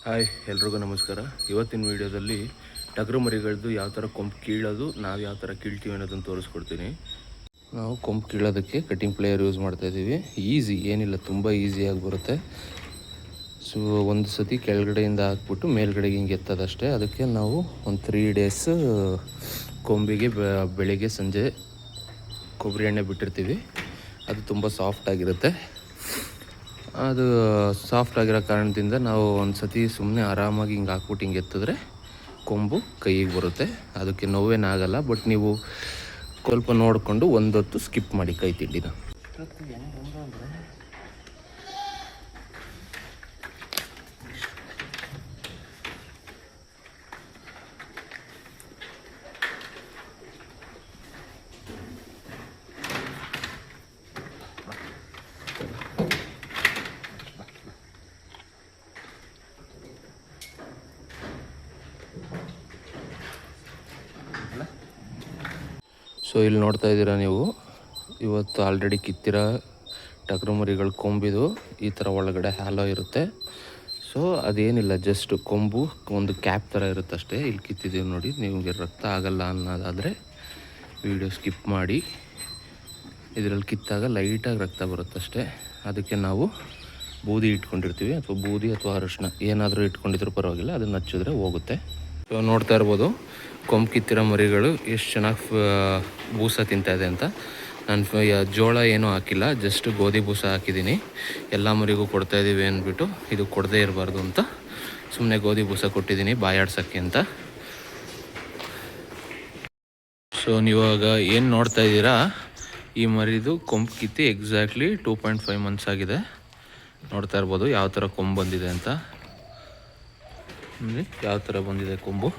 Hi ಎಲ್ರಿಗೂ ನಮಸ್ಕಾರ. ಇವತ್ತಿನ ವೀಡಿಯೋದಲ್ಲಿ ಟಗರು ಮರಿಗಳದ್ದು ಯಾವ ಥರ ಕೊಂಬು ಕೀಳೋದು, ನಾವು ಯಾವ ಥರ ಕೀಳ್ತೀವಿ ಅನ್ನೋದನ್ನು ತೋರಿಸ್ಕೊಡ್ತೀನಿ. ನಾವು ಕೊಂಬು ಕೀಳೋದಕ್ಕೆ ಕಟಿಂಗ್ ಪ್ಲೇಯರ್ ಯೂಸ್ ಮಾಡ್ತಾಯಿದ್ದೀವಿ. ಈಸಿ ಏನಿಲ್ಲ, ತುಂಬ ಈಸಿಯಾಗಿ ಬರುತ್ತೆ. ಸೊ ಒಂದು ಸತಿ ಕೆಳಗಡೆಯಿಂದ ಹಾಕ್ಬಿಟ್ಟು ಮೇಲ್ಗಡೆಗೆ ಹಿಂಗೆ ಎತ್ತದಷ್ಟೇ. ಅದಕ್ಕೆ ನಾವು ಒಂದು 3 days ಕೊಂಬಿಗೆ ಬೆಳಿಗ್ಗೆ ಸಂಜೆ ಕೊಬ್ಬರಿ ಎಣ್ಣೆ ಬಿಟ್ಟಿರ್ತೀವಿ. ಅದು ತುಂಬ ಸಾಫ್ಟಾಗಿರುತ್ತೆ. ಅದು ಸಾಫ್ಟ್ ಆಗಿರೋ ಕಾರಣದಿಂದ ನಾವು ಒಂದು ಸತಿ ಸುಮ್ಮನೆ ಆರಾಮಾಗಿ ಹಿಂಗೆ ಹಾಕ್ಬಿಟ್ಟು ಹಿಂಗೆ ಎತ್ತಿದ್ರೆ ಕೊಂಬು ಕೈಗೆ ಬರುತ್ತೆ. ಅದಕ್ಕೆ ನೋವೇನಾಗಲ್ಲ. ಬಟ್ ನೀವು ಸ್ವಲ್ಪ ನೋಡಿಕೊಂಡು ಒಂದೊತ್ತು ಸ್ಕಿಪ್ ಮಾಡಿ ಕೈ ತಿಂಡಿನ. ಸೊ ಇಲ್ಲಿ ನೋಡ್ತಾ ಇದ್ದೀರಾ ನೀವು, ಇವತ್ತು ಆಲ್ರೆಡಿ ಕಿತ್ತಿರೋ ಟಗರು ಮರಿಗಳು ಕೊಂಬಿದು ಈ ಥರ ಒಳಗಡೆ ಹ್ಯಾಲೋ ಇರುತ್ತೆ. ಸೊ ಅದೇನಿಲ್ಲ, ಜಸ್ಟ್ ಕೊಂಬು ಒಂದು ಕ್ಯಾಪ್ ಥರ ಇರುತ್ತೆ ಅಷ್ಟೇ. ಇಲ್ಲಿ ಕಿತ್ತಿದ್ದೀವಿ ನೋಡಿ. ನಿಮಗೆ ರಕ್ತ ಆಗಲ್ಲ ಅನ್ನೋದಾದರೆ ವಿಡಿಯೋ ಸ್ಕಿಪ್ ಮಾಡಿ. ಇದರಲ್ಲಿ ಕಿತ್ತಾಗ ಲೈಟಾಗಿ ರಕ್ತ ಬರುತ್ತಷ್ಟೇ. ಅದಕ್ಕೆ ನಾವು ಬೂದಿ ಇಟ್ಕೊಂಡಿರ್ತೀವಿ, ಅಥವಾ ಬೂದಿ ಅಥವಾ ಅರಿಶಿನ ಏನಾದರೂ ಇಟ್ಕೊಂಡಿದ್ರೂ ಪರವಾಗಿಲ್ಲ, ಅದನ್ನು ಹಚ್ಚಿದ್ರೆ ಹೋಗುತ್ತೆ. ಸೊ ನೋಡ್ತಾ ಇರ್ಬೋದು ಕೊಂಬು ಕಿತ್ತಿರೋ ಮರಿಗಳು ಎಷ್ಟು ಚೆನ್ನಾಗಿ ಬೂಸ ತಿಂತಾಯಿದೆ ಅಂತ. ನಾನು ಜೋಳ ಏನೂ ಹಾಕಿಲ್ಲ, ಜಸ್ಟ್ ಗೋಧಿ ಬೂಸ ಹಾಕಿದ್ದೀನಿ. ಎಲ್ಲ ಮರಿಗೂ ಕೊಡ್ತಾಯಿದ್ದೀವಿ ಅಂದ್ಬಿಟ್ಟು ಇದು ಕೊಡದೇ ಇರಬಾರ್ದು ಅಂತ ಸುಮ್ಮನೆ ಗೋಧಿ ಬೂಸ ಕೊಟ್ಟಿದ್ದೀನಿ ಬಾಯಾಡ್ಸೋಕ್ಕೆ ಅಂತ. ಸೊ ನೀವಾಗ ಏನು ನೋಡ್ತಾ ಇದ್ದೀರಾ, ಈ ಮರಿದು ಕೊಂಬು ಕಿತ್ತಿ ಎಕ್ಸಾಕ್ಟ್ಲಿ 2.5 months ಆಗಿದೆ. ನೋಡ್ತಾ ಇರ್ಬೋದು ಯಾವ ಥರ ಕೊಂಬು ಬಂದಿದೆ ಅಂತ. ಯಾವ ಥರ ಬಂದಿದೆ ಕೊಂಬು.